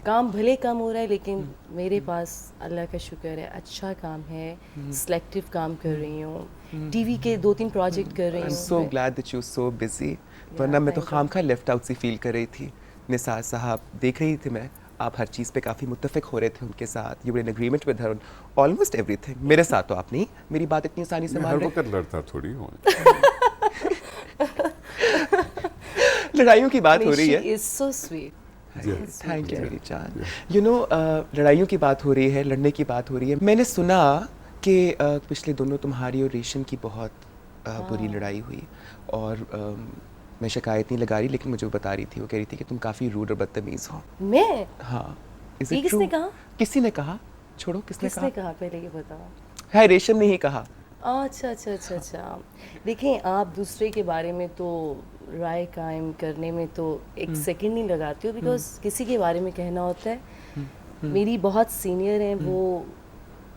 काम भले कम हो रहा है लेकिन मेरे पास अल्लाह का शुक्र है अच्छा काम है, सिलेक्टिव काम कर रही हूँ, टीवी के 2-3 प्रोजेक्ट कर रही आई एम हूँ। So glad that you so busy, वरना मैं तो खामखा लेफ्ट आउट सी फील कर रही थी। निसार साहब देख रही थी मैं, आप हर चीज़ पे काफ़ी मुत्तफिक हो रहे थे उनके साथ, you were in agreement with her almost everything. मेरे साथ तो आप नहीं मेरी बात इतनी आसानी से मान हर रहे। वक्त लड़ता थोड़ी हूँ। लड़ाइयों की बात हो रही है। She is so sweet. Thank you मेरी जान। यू नो, लड़ाइयों की बात हो रही है, लड़ने की बात हो रही है। मैंने सुना कि पिछले दोनों तुम्हारी और रेशम की बहुत बुरी लड़ाई हुई और मैं शिकायत नहीं लगा रही, लेकिन मुझे वो बता रही थी, वो कह रही थी कि तुम काफ़ी रूड और बदतमीज़ हो। मैं? हाँ, इज ये इट किसने ट्रू? कहा? किसी ने कहा, छोड़ो किसने किसने कहा? कहा पहले ये बताओ। है, रेशम ने ही कहा। अच्छा। देखें, आप दूसरे के बारे में तो राय कायम करने में तो एक सेकंड नहीं लगाती हो, बिकॉज किसी के बारे में कहना होता है। मेरी बहुत सीनियर हैं, वो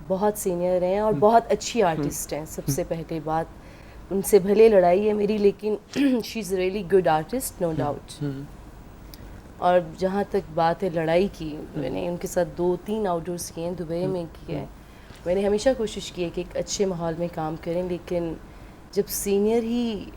बहुत सीनियर हैं और बहुत अच्छी आर्टिस्ट हैं। सबसे पहले बात, उनसे भले लड़ाई है मेरी, लेकिन she is really good artist, no doubt. और जहाँ तक बात है लड़ाई की, मैंने उनके साथ 2-3 आउटडोर्स किए हैं, दुबई में किए हैं। मैंने हमेशा कोशिश की है कि एक अच्छे माहौल में काम करें, लेकिन जब सीनियर ही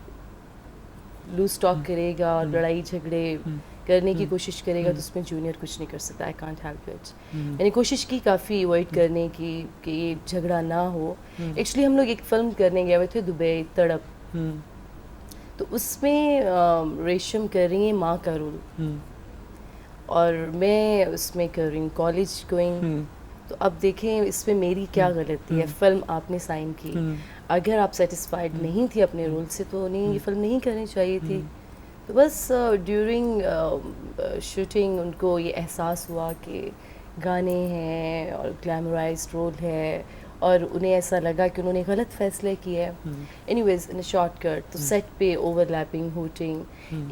लूज टॉक करेगा और लड़ाई झगड़े करने की कोशिश करेगा तो उसमें जूनियर कुछ नहीं कर सकता. I can't help it. मैंने कोशिश की काफ़ी अवॉइड करने की कि ये झगड़ा ना हो. एक्चुअली हम लोग एक फ़िल्म करने गए हुए थे दुबई, तड़प. तो उसमें रेशम कर रही है माँ का रोल और मैं उसमें कर रही हूँ कॉलेज गोइंग. तो अब देखें इसमें मेरी क्या गलती है. फिल्म आपने साइन की, अगर आप सेटिस्फाइड नहीं थी अपने रोल से तो नहीं ये फिल्म नहीं करनी चाहिए थी. तो बस ड्यूरिंग शूटिंग उनको ये एहसास हुआ कि गाने हैं और ग्लैमराइज्ड रोल है और उन्हें ऐसा लगा कि उन्होंने गलत फैसले किए हैं. एनीवेज इन शॉर्टकट तो सेट पे ओवरलैपिंग हूटिंग,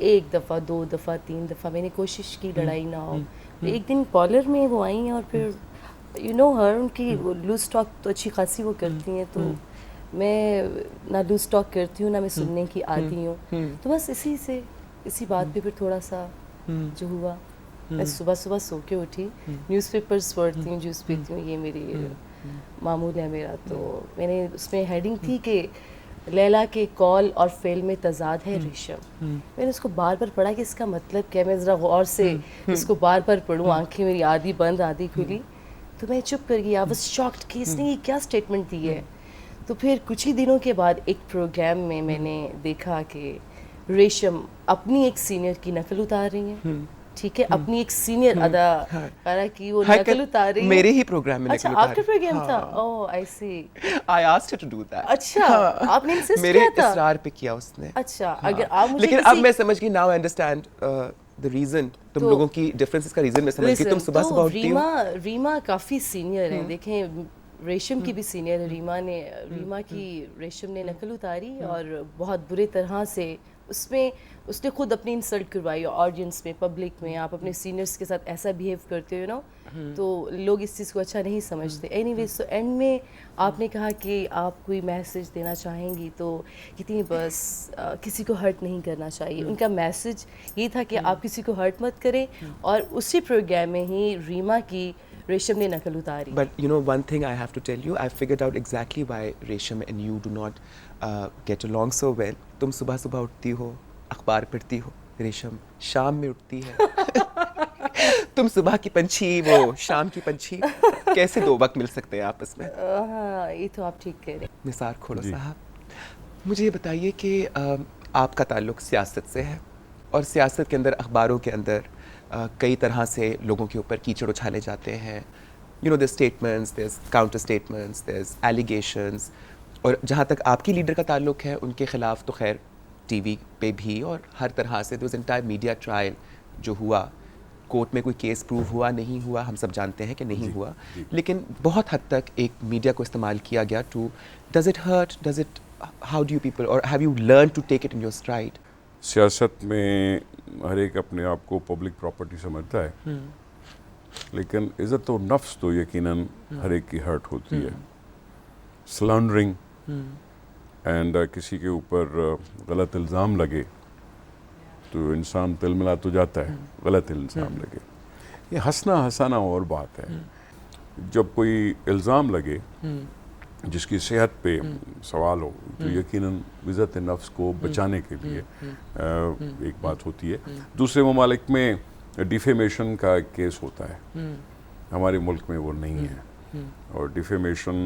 एक दफ़ा, 2 दफ़ा, 3 दफ़ा मैंने कोशिश की लड़ाई ना हो. एक दिन पॉलर में वो आई और फिर यू नो हर उनकी लूज टॉक तो अच्छी खासी वो करती हैं. तो मैं ना लूज टॉक करती हूँ ना मैं सुनने की आती हूँ. तो बस इसी बात पे फिर थोड़ा सा जो हुआ. मैं सुबह सुबह सो के उठी, न्यूज़पेपर्स पढ़ती हूँ, जूस पीती हूँ, ये मेरी मामूल है मेरा. तो मैंने उसमें हेडिंग थी कि लैला के कॉल और फेल में तजाद है रेशम. मैंने उसको बार बार पढ़ा कि इसका मतलब क्या है. मैं ज़रा गौर से इसको बार बार पढ़ूँ. आंखें मेरी आधी बंद आधी खुली. तो मैं चुप कर गई. आई वाज शॉक्ड कि इसने ये क्या स्टेटमेंट दी है. तो फिर कुछ ही दिनों के बाद एक प्रोग्राम में मैंने देखा कि रेशम अपनी एक सीनियर की नकल उतार रही हैं. ठीक है, अपनी एक सीनियर अदाकारा की वो नकल उतार रही है. मेरे ही प्रोग्राम में अच्छा, नकल उतार. आपका प्रोग्राम था. Oh I see. I asked her to do that. अच्छा, आपने इंसिस्ट मेरे किया था. इसरार पे किया उसने. अच्छा, अगर आप मुझे लेकिन अब मैं समझ गई. Now I understand the reason. तुम तो- लोगों की डिफरेंसेस का रीजन मैं समझ गई. तुम सुबह सुबह उठती हो. रीमा काफ़ी सीनियर है. देखें रेशम की भी सीनियर है. रीमा की रेशम ने नकल उतारी और बहुत बुरे तरह से उसमें उसने खुद अपनी इंसल्ट करवाई ऑडियंस में, पब्लिक में. आप अपने सीनियर्स के साथ ऐसा बिहेव करते हो ना तो लोग इस चीज़ को अच्छा नहीं समझते. एनीवेज तो एंड में आपने कहा कि आप कोई मैसेज देना चाहेंगी तो कितनी बस किसी को हर्ट नहीं करना चाहिए. उनका मैसेज ये था कि आप किसी को हर्ट मत करें. और उसी प्रोग्राम में ही रीमा की रेशम ने नकल उतारी. But you know one thing I have to tell you, I figured out exactly why Resham and you do not get along so well. तुम सुबह सुबह उठती हो, अखबार पढ़ती हो. रेशम शाम में उठती है. तुम सुबह की पंछी, वो शाम की पंछी. कैसे दो वक्त मिल सकते हैं आपस में? हाँ, ये तो आप ठीक कह रहे हैं. निसार खोड़ो साहब, मुझे ये बताइए कि आपका ताल्लुक सियासत से है और सियासत के अंदर, अखबारों के अंदर कई तरह से लोगों के ऊपर कीचड़ उछाले जाते हैं. You know, there statements, there counter statements, there allegations. और जहाँ तक आपकी लीडर का ताल्लुक है, उनके ख़िलाफ़ तो खैर टीवी पे भी और हर तरह से there was entire media trial जो हुआ. कोर्ट में कोई केस प्रूव हुआ नहीं हुआ, हम सब जानते हैं कि नहीं हुआ. लेकिन बहुत हद तक एक मीडिया को इस्तेमाल किया गया to, does it hurt, does it, how do you people, और have you learn to take it in your stride? सियासत में हर एक अपने आप को पब्लिक प्रॉपर्टी समझता है, लेकिन इज़्ज़त और नफ्स तो यकीनन हर एक की हर्ट होती है. स्लैंडरिंग एंड किसी के ऊपर गलत इल्ज़ाम लगे तो इंसान तिलमिला तो जाता है. गलत इल्ज़ाम लगे, ये हंसना हंसाना और बात है. जब कोई इल्ज़ाम लगे जिसकी सेहत पे सवाल हो तो यकीनन इज़्ज़त नफ्स को बचाने के लिए एक बात होती है. दूसरे ममालिक में डिफेमेशन का केस होता है, हमारे मुल्क में वो नहीं है. और डिफेमेशन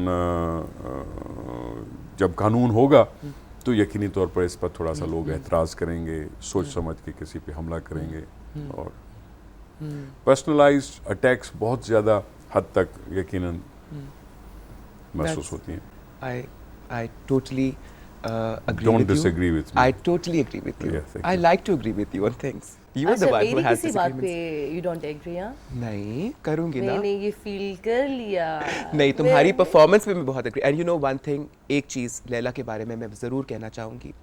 जब कानून होगा तो यकीनी तौर पर इस पर थोड़ा सा लोग एतराज़ करेंगे, सोच समझ के किसी पे हमला करेंगे. और पर्सनलाइज्ड अटैक्स बहुत ज़्यादा हद तक यकीनन महसूस होती हैं. I totally agree Don't with you. disagree with me. I totally agree with you. Yeah, thank I you. like to agree with you on things. You are the अच्छा, one who मेरी has किसी बात पे disagreements. You don't agree. हाँ, नहीं करूँगी ना. मैंने ये फील कर लिया. नहीं, तुम्हारी परफॉर्मेंस पे मैं बहुत agree. And you know one thing, एक चीज़ लैला के बारे में मैं ज़रूर कहना चाहूँगी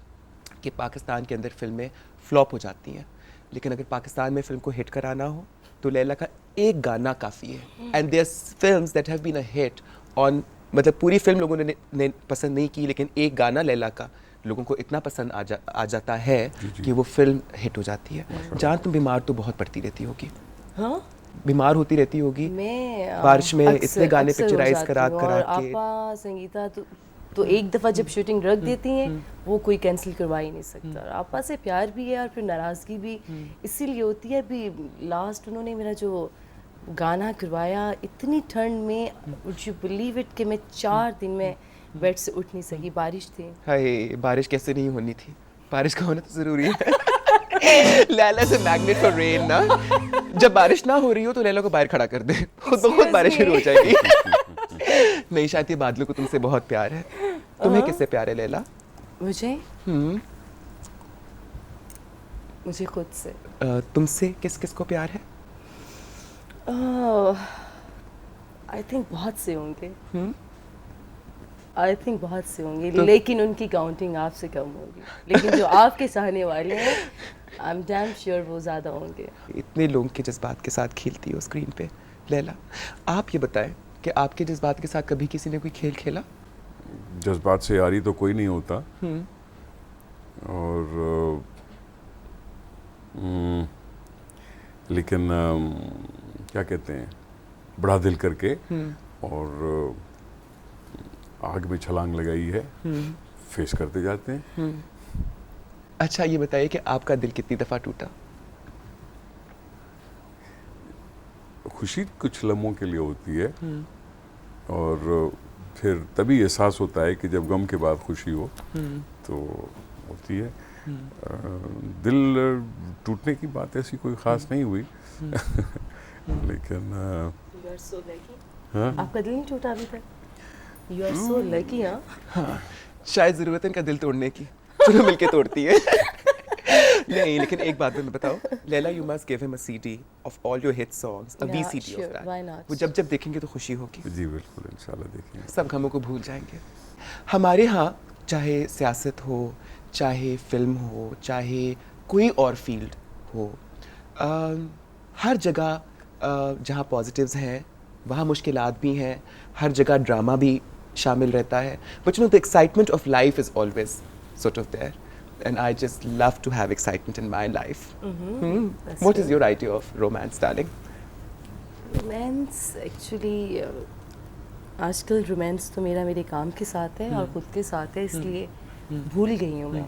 कि पाकिस्तान के अंदर फिल्में फ्लॉप हो जाती हैं, लेकिन अगर पाकिस्तान में फिल्म को हिट कराना हो तो लैला का एक गाना काफ़ी है. And there films that have been a hit on, मतलब पूरी फिल्म लोगों ने पसंद नहीं की, लेकिन एक गाना लैला का लोगों को इतना पसंद आ जाता है कि वो फिल्म हिट हो जाती है. जान, तुम बीमार तो बहुत पड़ती रहती होगी. हाँ, बीमार होती रहती होगी. मैं बारिश में अक्सर- इतने गाने अक्सर हो पिक्चराइज जाती करा हूँ. करा और के. आपा संगीता तो तो एक दफ़ा जब शूटिंग रख देती हैं वो कोई कैंसिल करवा ही नहीं सकता। और आपा से प्यार भी है और फिर नाराज़गी भी इसीलिए होती है। अभी लास्ट उन्होंने मेरा जो गाना करवाया इतनी ठंड में, वुड यू बिलीव इट कि मैं 4 दिन में बेड से उठ नहीं सकी, बारिश थी। हाय, बारिश कैसे नहीं होनी थी, बारिश का होना तो ज़रूरी है। लैला से मैग्नेट फॉर रेन ना, जब बारिश ना हो रही हो तो लैला को बाहर खड़ा कर दे, खुद ब खुद बारिश शुरू हो जाएगी। नहीं, शायद ये बादलों को तुमसे बहुत प्यार है। तुम्हें किससे प्यार है लैला? मुझे मुझे खुद से। तुमसे किस किस को प्यार है? आई थिंक बहुत से होंगे, आई थिंक बहुत से होंगे, लेकिन उनकी काउंटिंग आपसे कम होगी। लेकिन जो आपके चाहने वाले हैं आई एम डैम श्योर वो ज़्यादा होंगे। इतने लोगों के जज्बात के साथ खेलती हो स्क्रीन पे लैला, आप ये बताएं कि आपके जज्बात के साथ कभी किसी ने कोई खेल खेला? जज्बात से यारी तो कोई नहीं होता, और लेकिन क्या कहते हैं, बड़ा दिल करके और आग में छलांग लगाई है, फेस करते जाते हैं। अच्छा ये बताइए कि आपका दिल कितनी दफ़ा टूटा? खुशी कुछ लम्हों के लिए होती है, और फिर तभी एहसास होता है कि जब गम के बाद खुशी हो तो होती है। दिल टूटने की बात ऐसी कोई ख़ास नहीं हुई। लेकिन हाँ, आपका दिल नहीं टूटा अभी तक? You are so lucky. हाँ, शायद ज़रूरत है इनका दिल तोड़ने की, चलो मिलके तोड़ती है। नहीं, लेकिन एक बात मैं बताओ Laila, you must give him a CD of all your hit songs, a VCD of that. वो जब जब देखेंगे तो खुशी होगी। जी बिल्कुल, इंशाल्लाह देखेंगे। सब गमों को भूल जाएंगे। हमारे यहाँ चाहे सियासत हो, चाहे फिल्म हो, चाहे कोई और फील्ड हो, हर जगह जहाँ पॉजिटिव्स हैं वहाँ मुश्किलात भी हैं, हर जगह ड्रामा भी शामिल रहता है। But you know the excitement of life is always sort of there, and I just love to have excitement in my life. What is your idea of romance, darling? Romance actually आजकल रोमांस तो मेरे काम के साथ है और खुद के साथ है, इसलिए भूल गई हूँ मैं।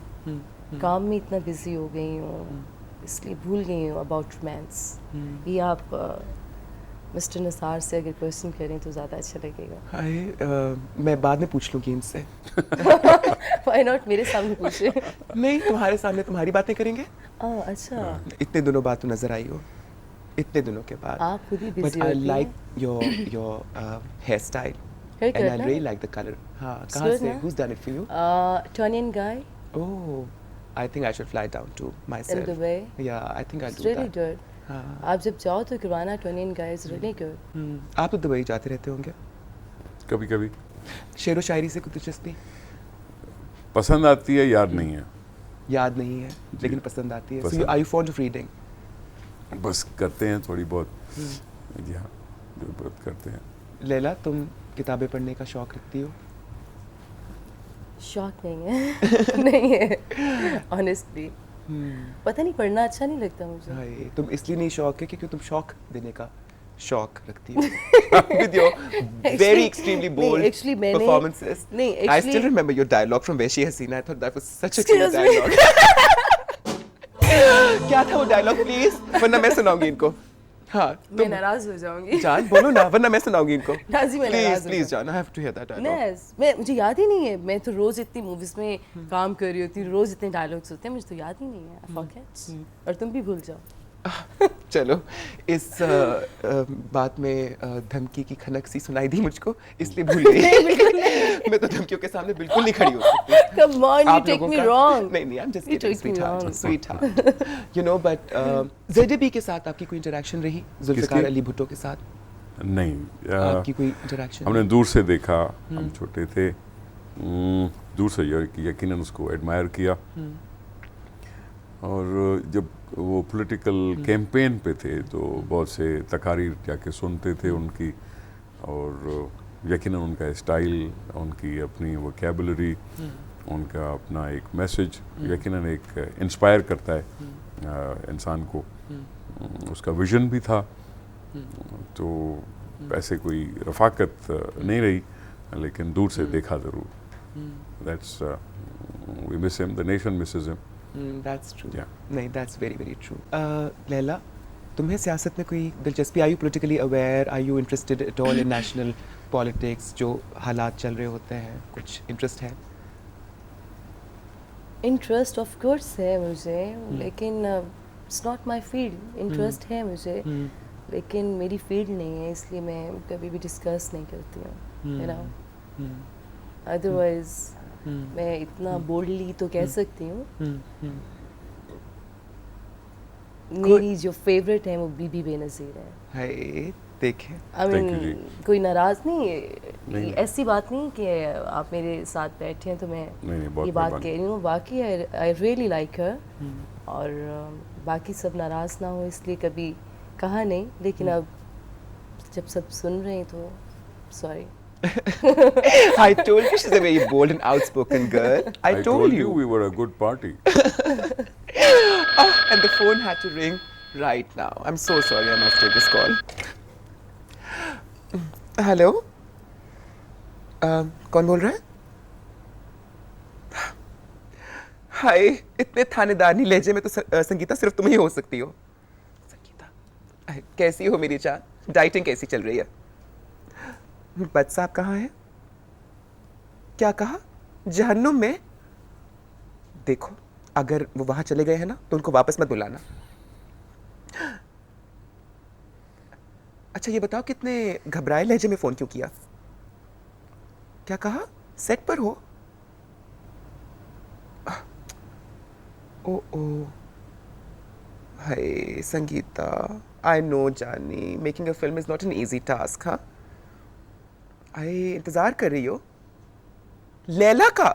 काम में इतना बिजी हो गई हूँ इसलिए भूल गई हूँ अबाउट रोमांस। ये आप मिस्टर निसार से अगर क्वेश्चन करें तो ज़्यादा अच्छा लगेगा। हाय, मैं बाद में पूछ लूँगी इनसे। Why not मेरे सामने पूछे? नहीं, तुम्हारे सामने तुम्हारी बातें करेंगे। अच्छा, इतने दिनों बाद तुम नजर आई हो, इतने दिनों के बाद। आप खुद ही But बिजी I होती like हैं। your hairstyle, Haircut and I ना? really like the color. हाँ, It's कहाँ good से? ना? Who's done it for you? Turnian guy Oh, I think I should fly down to myself. in Dubai. Yeah, I think I'll It's do really that. good. हाँ, आप जब जाओ तो करवाना, टर्नियन guy is really good. आप तो दुबई जाते रहते होंगे। कभी कभी शेर व शायरी से कुछ दिलचस्पी पसंद आती है, याद नहीं है। याद नहीं है लेकिन पसंद आती है। So पसंद। are you fond of reading? बस करते हैं थोड़ी बहुत। जी हाँ, जो बहुत करते हैं। लैला, तुम किताबें पढ़ने का शौक रखती हो? शौक नहीं है। नहीं है ऑनेस्टली, पता नहीं, पढ़ना अच्छा नहीं लगता मुझे। हाय, तुम इसलिए नहीं शौक है क्योंकि तुम शौक देने का शौक रखती हो। With your very extremely bold actually मैंने- performances. नहीं, I still actually- remember your dialogue from Vaishi Hasina. I thought that was such a Excuse cute me. dialogue. क्या था वो डायलॉग प्लीज, वरना मैं सुनाऊंगी इनको। हाँ, मैं नाराज हो जाऊंगी। जान बोलो ना, वरना मैं सुनाऊंगी इनको। नाजी, मैं नाराज प्लीज हो प्लीज जान, I have to hear that dialogue. मैं मुझे याद ही नहीं है। मैं तो रोज इतनी मूवीज में काम कर रही होती हूँ, रोज इतने डायलॉग्स होते हैं, मुझे तो याद ही नहीं है। I forget। और तुम भी भूल जाओ। चलो, इस बात में धमकी की खनक सी सुनाई दी मुझको, इसलिए भूल गई। मैं तो धमकियों के सामने बिल्कुल नहीं खड़ी हो सकती। Come on, you आप take लोगों me का- wrong. नहीं नहीं, I'm just You kidding, take me sweetheart, wrong. sweetheart. You know, but ZDB के साथ आपकी कोई इंटरेक्शन रही? जुल्फिकार अली भुट्टो के साथ नहीं, आपकी कोई इंटरेक्शन? हमने दूर से देखा, हम छोटे थे, दूर से यकीनन उसको एडमायर किया। और जब वो पॉलिटिकल कैंपेन पे थे तो बहुत से तकारीर जाके सुनते थे उनकी, और यकीनन उनका स्टाइल, उनकी अपनी वोकैबुलरी, उनका अपना एक मैसेज यकीनन एक इंस्पायर करता है इंसान को। उसका विजन भी था, तो ऐसे कोई रफाकत नहीं रही, लेकिन दूर से देखा ज़रूर। That's we miss him. The nation misses him. That's true Yeah. नहीं that's very very true Laila तुम्हें सियासत में कोई दिलचस्पी are you politically aware are you interested at all in national politics जो हालात चल रहे होते हैं कुछ इंटरेस्ट है इंटरेस्ट ऑफ कोर्स है मुझे, लेकिन it's not my field. Interest है मुझे, लेकिन मेरी फील्ड नहीं है, इसलिए मैं कभी भी डिस्कस नहीं करती हूँ, यू नो. अदरवाइज मैं इतना बोल्डली तो कह सकती हूँ. मेरी जो फेवरेट है वो बीबी बेनज़ीर है. हाय देखें आई Thank you, मीन कोई नाराज नहीं, नहीं। ऐसी बात नहीं कि आप मेरे साथ बैठे हैं तो मैं नहीं, बहुत ये बात मेहरबानी। कह रही हूँ. बाकी आई रियली लाइक हर, और बाकी सब नाराज ना हो इसलिए कभी कहा नहीं, लेकिन अब जब सब सुन रहे हैं तो sorry. I told you she's a very bold and outspoken girl. I told you. we were a good party. Oh, and the phone had to ring right now. I'm so sorry. I must take this call. Hello. कौन बोल रहा है? हाय, इतने थानेदानी लहजे में तो संगीता सिर्फ तुम ही हो सकती हो. संगीता, कैसी हो मेरी जान? डाइटिंग कैसी चल रही है? बट साहब कहाँ हैं? क्या कहा? जहन्नुम में? देखो, अगर वो वहां चले गए हैं ना तो उनको वापस मत बुलाना. अच्छा ये बताओ कितने घबराए लहजे में फोन क्यों किया? क्या कहा? सेट पर हो? ओ ओ हाय संगीता, आई नो जानी, making a film is not an easy task. हाँ, आई इंतजार कर रही हो लैला का?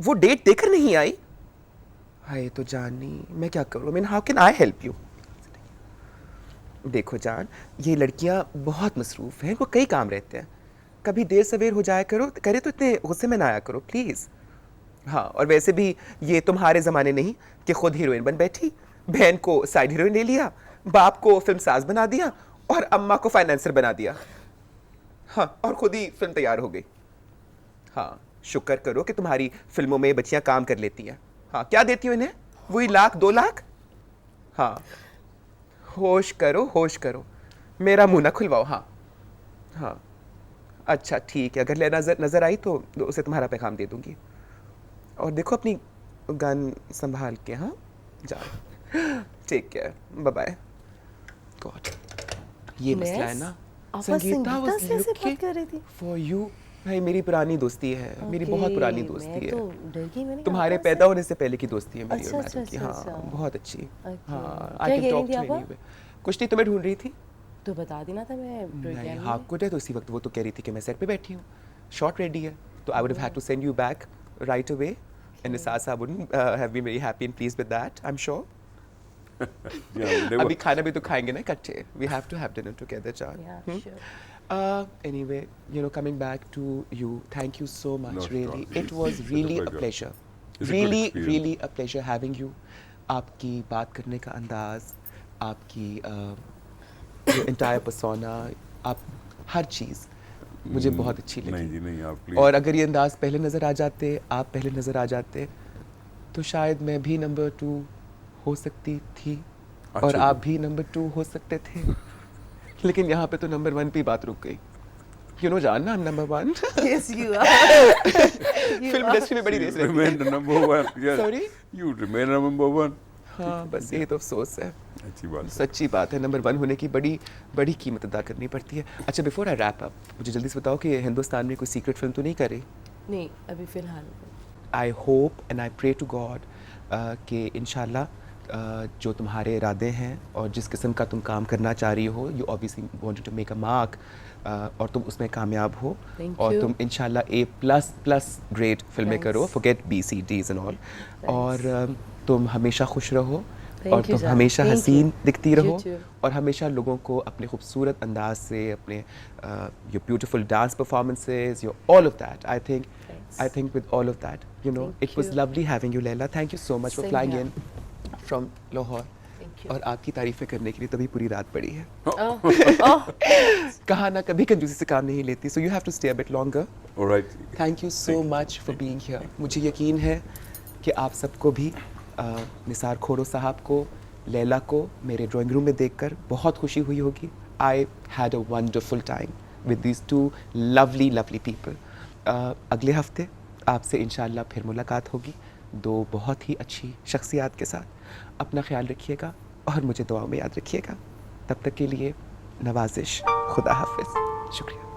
वो डेट देकर नहीं आई? हाय तो जानी, मैं क्या करूँ? I mean, how can I help you? देखो जान, ये लड़कियां बहुत मसरूफ हैं, वो कई काम रहते हैं. कभी देर सवेर हो जाया करो, करे तो इतने गुस्से में ना आया करो प्लीज. हाँ, और वैसे भी ये तुम्हारे जमाने नहीं कि खुद हीरोइन बन बैठी, बहन को साइड हीरोइन ले लिया, बाप को फिल्म साज बना दिया और अम्मा को फाइनेंसर बना दिया. हाँ, और खुद ही फिल्म तैयार हो गई. हाँ, शुक्र करो कि तुम्हारी फिल्मों में बच्चियां काम कर लेती हैं. हाँ, क्या देती हो इन्हें? वही 1-2 लाख. हाँ, होश करो, होश करो, मेरा मुंह ना खुलवाओ. हाँ हाँ, अच्छा ठीक है, अगर ले नजर आई तो उसे तुम्हारा पैगाम दे दूंगी. और देखो अपनी गन संभाल के. हाँ जाओ, take care, bye bye. God, ये मसला है ना. आप संगीता was से ऐसे looking बात कर रही थी? for you. भाई मेरी पुरानी दोस्ती है, मेरी बहुत पुरानी दोस्ती मैं है. तो डर गई, मैंने तुम्हारे कहा, पैदा होने से पहले की दोस्ती है मेरी अच्छा, और मैडम की. अच्छा, हाँ, अच्छा. बहुत अच्छी. Okay. हाँ, क्या I can कह रही talk थी to आप? anyway. कुछ नहीं, तुम्हें ढूंढ रही थी. तो बता देना था. मैं नहीं, प्रोग्राम हाँ गुड है. तो उसी वक्त वो तो कह रही थी कि मैं सेट पे बैठी हूँ, शॉट रेडी है, तो I would have had to send you back right away. And Nisar sahab wouldn't have been very happy and pleased with that, I am sure. अभी खाना भी तो खाएंगे ना इकट्ठे. We have to have dinner together जान. Yeah sure. Anyway, you know, coming back to you, thank you so much. No, really, no, it was it's really a a pleasure. It's a good Really, experience. really a pleasure having you. आपकी बात करने का अंदाज, आपकी जो entire persona, आप हर चीज़ मुझे बहुत अच्छी लगी. नहीं जी नहीं, आप प्लीज. और अगर ये अंदाज पहले नज़र आ जाते, आप पहले नज़र आ जाते, तो शायद मैं भी नंबर 2 हो सकती थी और अच्छा आप जी. भी नंबर 2 हो सकते थे. लेकिन यहाँ पे तो नंबर 1 पे ही बात रुक गई. You know जान ना, I'm number 1. Yes, you are. Film industry में बड़ी रेस रहती remain the number one. Yes. Sorry? You remain number one. हाँ, बस यही तो अफसोस है. अच्छी बात है. सच्ची बात है, नंबर 1 होने की बड़ी बड़ी कीमत अदा करनी पड़ती है. अच्छा, बिफोर आई रैप अप, मुझे जल्दी से बताओ कि हिंदुस्तान में कोई सीक्रेट फिल्म तो नहीं कर रही? नहीं, अभी फिलहाल. I hope and I pray to god कि इंशाल्लाह जो तुम्हारे इरादे हैं और जिस किस्म का तुम काम करना चाह रही हो, you obviously wanted to make a mark, और तुम उसमें कामयाब हो. Thank और you. तुम इंशाल्लाह A++ ग्रेड फिल्में Thanks. करो, forget BC, Ds and all. और तुम हमेशा खुश रहो Thank और you, तुम John. हमेशा Thank हसीन you. दिखती You रहो too. और हमेशा लोगों को अपने खूबसूरत अंदाज से, अपने your beautiful dance performances, your all of that, Thanks. I think with all of that, you know, Thank it was you. lovely having you, Laila. Thank you so much for Same flying here. in from Lahore. Thank thank you और आपकी तारीफें करने के लिए तभी पूरी रात पड़ी है। ओह कहा ना कभी कंजूसी से काम नहीं लेती, so you have to stay a bit longer. Alright, thank you so much for being here. मुझे यकीन है कि आप सबको भी निसार खोड़ो साहब को, लैला को मेरे ड्राइंग रूम में देखकर बहुत खुशी हुई होगी। I had a wonderful time with these two lovely lovely people. अगले हफ्ते आपसे इंशाल्लाह फिर मुलाकात होगी दो बहुत ही अच्छी शख्सियात के साथ। अपना ख्याल रखिएगा और मुझे दुआओं में याद रखिएगा। तब तक के लिए नवाजिश, खुदा हाफिज़, शुक्रिया।